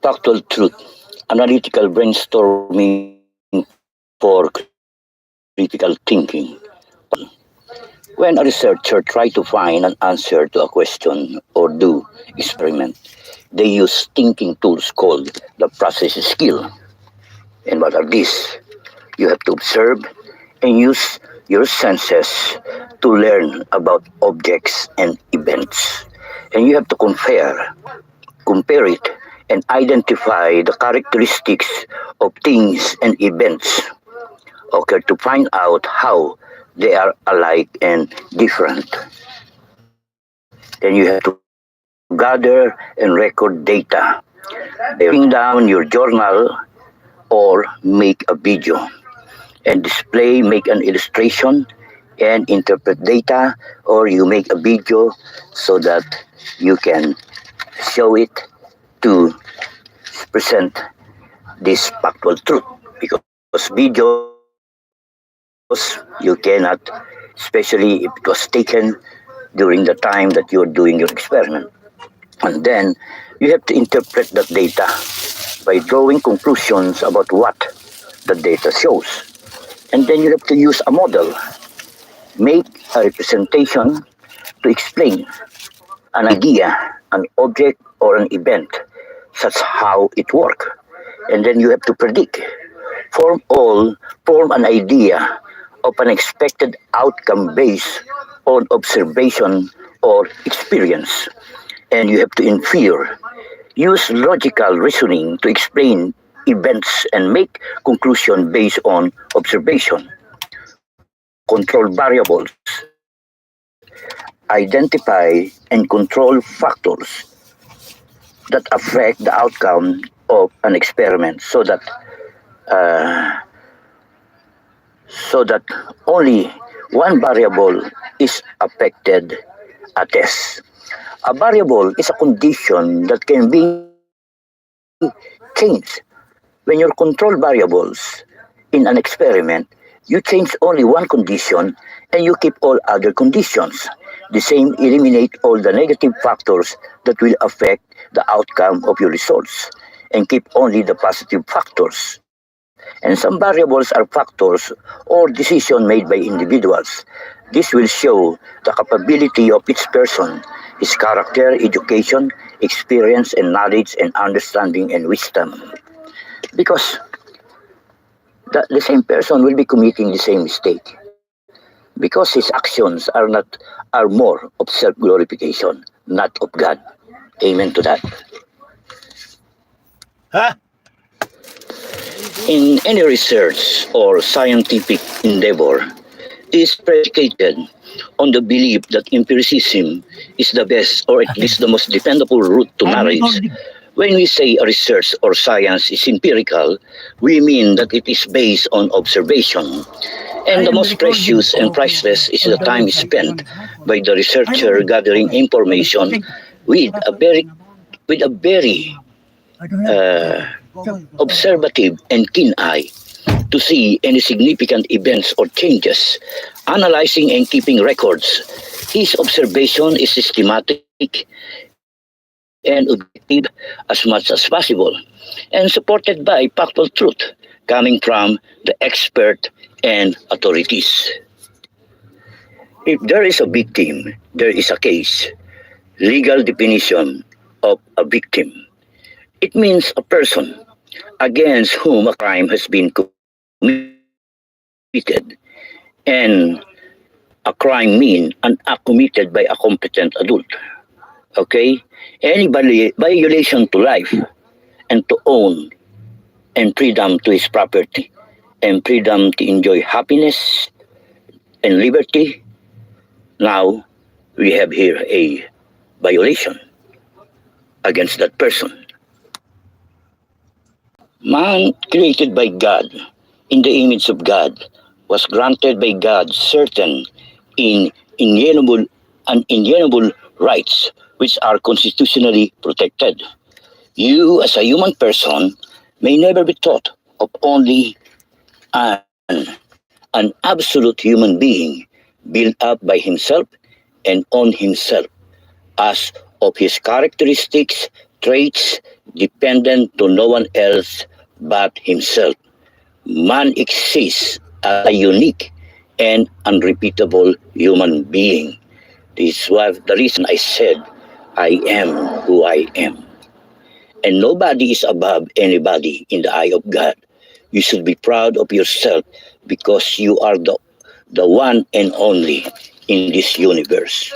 Factual truth, analytical brainstorming for critical thinking. When a researcher tries to find an answer to a question or do experiment, they use thinking tools called the process skill. And what are these? You have to observe and use your senses to learn about objects and events. And you have to compare it, and identify the characteristics of things and events, okay, to find out how they are alike and different. Then you have to gather and record data by writing down your journal or make a video and display, make an illustration and interpret data, or you make a video so that you can show it to present this factual truth, because videos you cannot, especially if it was taken during the time that you're doing your experiment. And then you have to interpret that data by drawing conclusions about what the data shows. And then you have to use a model, make a representation to explain an idea, an object, or an event. That's how it works. And then you have to predict, form an idea of an expected outcome based on observation or experience. And you have to infer, use logical reasoning to explain events and make conclusion based on observation. Control variables, identify and control factors that affect the outcome of an experiment, uh, so that only one variable is affected a test. A variable is a condition that can be changed. When you control variables in an experiment, you change only one condition and you keep all other conditions. The same eliminate all the negative factors that will affect the outcome of your results and keep only the positive factors. And some variables are factors or decisions made by individuals. This will show the capability of each person, his character, education, experience, and knowledge, and understanding and wisdom. Because the same person will be committing the same mistake. Because his actions are more of self glorification, not of God. Amen to that. Huh? In any research or scientific endeavor is predicated on the belief that empiricism is the best or at least the most dependable route to knowledge. When we say a research or science is empirical, we mean that it is based on observation. And the most precious and priceless is the time spent by the researcher gathering information with a very uh, observative and keen eye to see any significant events or changes, analyzing and keeping records. His observation is systematic and objective as much as possible, and supported by factual truth coming from the expert and authorities. If there is a victim, there is a case. Legal definition of a victim. It means a person against whom a crime has been committed, and a crime mean an act committed by a competent adult. Okay? Any violation to life and to own and freedom to his property and freedom to enjoy happiness and liberty. Now we have here a violation against that person. Man created by God in the image of God was granted by God certain in inalienable rights which are constitutionally protected. You as a human person may never be thought of only an, an absolute human being built up by himself and on himself as of his characteristics, traits, dependent to no one else but himself. Man exists as a unique and unrepeatable human being. This was the reason I said, I am who I am. And nobody is above anybody in the eye of God. You should be proud of yourself because you are the one and only in this universe.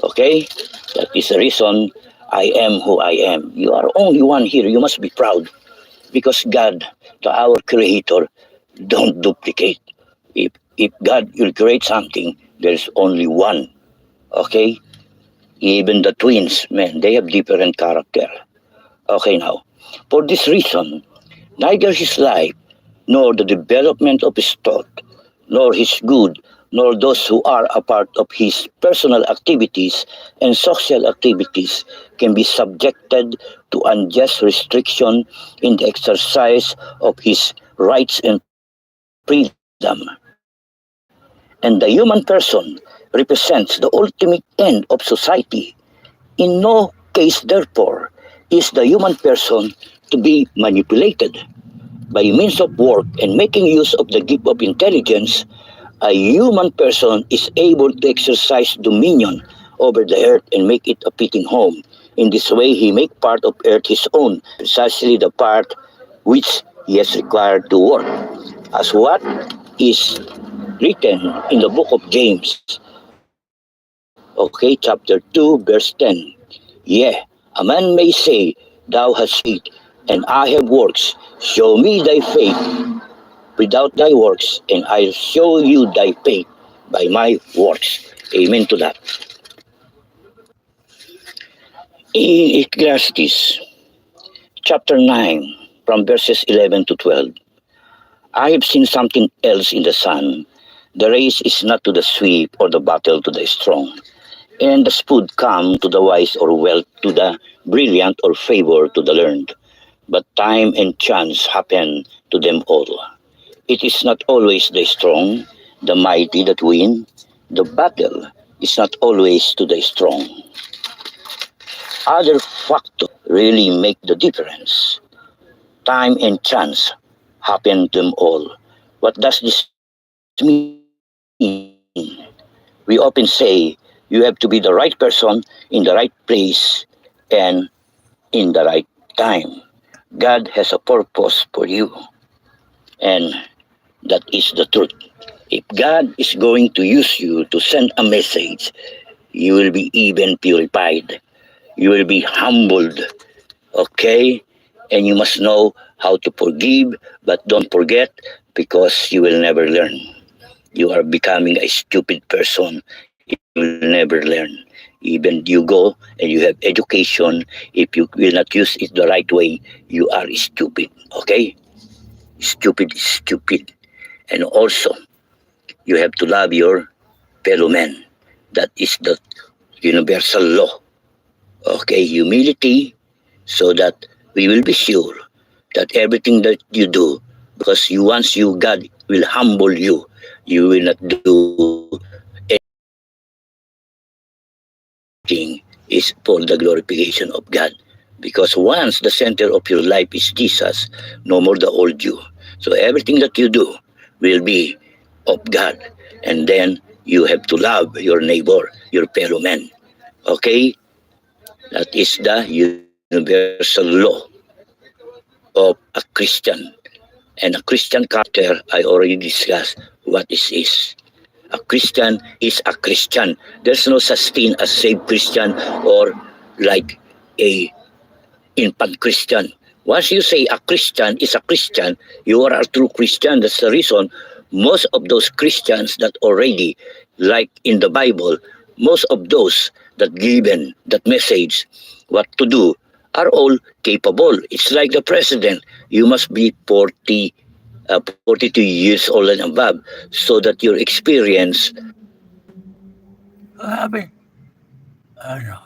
Okay? That is the reason I am who I am. You are only one here. You must be proud because God, our Creator, don't duplicate. If God will create something, there's only one. Okay? Even the twins, man, they have different character. Okay, now, for this reason, neither his life, nor the development of his thought, nor his good, nor those who are a part of his personal activities and social activities can be subjected to unjust restriction in the exercise of his rights and freedom. And the human person represents the ultimate end of society. In no case, therefore, is the human person to be manipulated. By means of work and making use of the gift of intelligence, a human person is able to exercise dominion over the earth and make it a fitting home. In this way, he make part of earth his own, precisely the part which he has required to work. As what is written in the book of James, okay, chapter 2, verse 10. Yeah, a man may say, thou hast faith, and I have works. Show me thy faith without thy works, and I'll show you thy faith by my works. Amen to that. In Ecclesiastes chapter 9, from verses 11 to 12, I have seen something else in the sun. The race is not to the swift or the battle to the strong, and the food come to the wise or wealth to the brilliant or favor to the learned. But time and chance happen to them all. It is not always the strong, the mighty that win. The battle is not always to the strong. Other factors really make the difference. Time and chance happen to them all. What does this mean? We often say you have to be the right person in the right place and in the right time. God has a purpose for you, and that is the truth. If God is going to use you to send a message, you will be even purified. You will be humbled, okay? And you must know how to forgive, but don't forget because you will never learn. You are becoming a stupid person if you will never learn. Even you go and you have education, if you will not use it the right way, you are stupid, okay? Stupid is stupid. And also, you have to love your fellow man. That is the universal law. Okay, humility, so that we will be sure that everything that you do, because you once you God will humble you, you will not do anything is for the glorification of God. Because once the center of your life is Jesus, no more the old you. So everything that you do will be of God. And then you have to love your neighbor, your fellow man. Okay? That is the universal law of a Christian. And a Christian character, I already discussed what is. A Christian is a Christian. There's no such thing as saved Christian or like a infant Christian. Once you say a Christian is a Christian, you are a true Christian. That's the reason most of those Christians that already, like in the Bible, most of those that given that message, what to do, are all capable. It's like the president. You must be 42 years old and above so that your experience. Sabi, ano,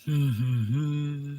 Okay.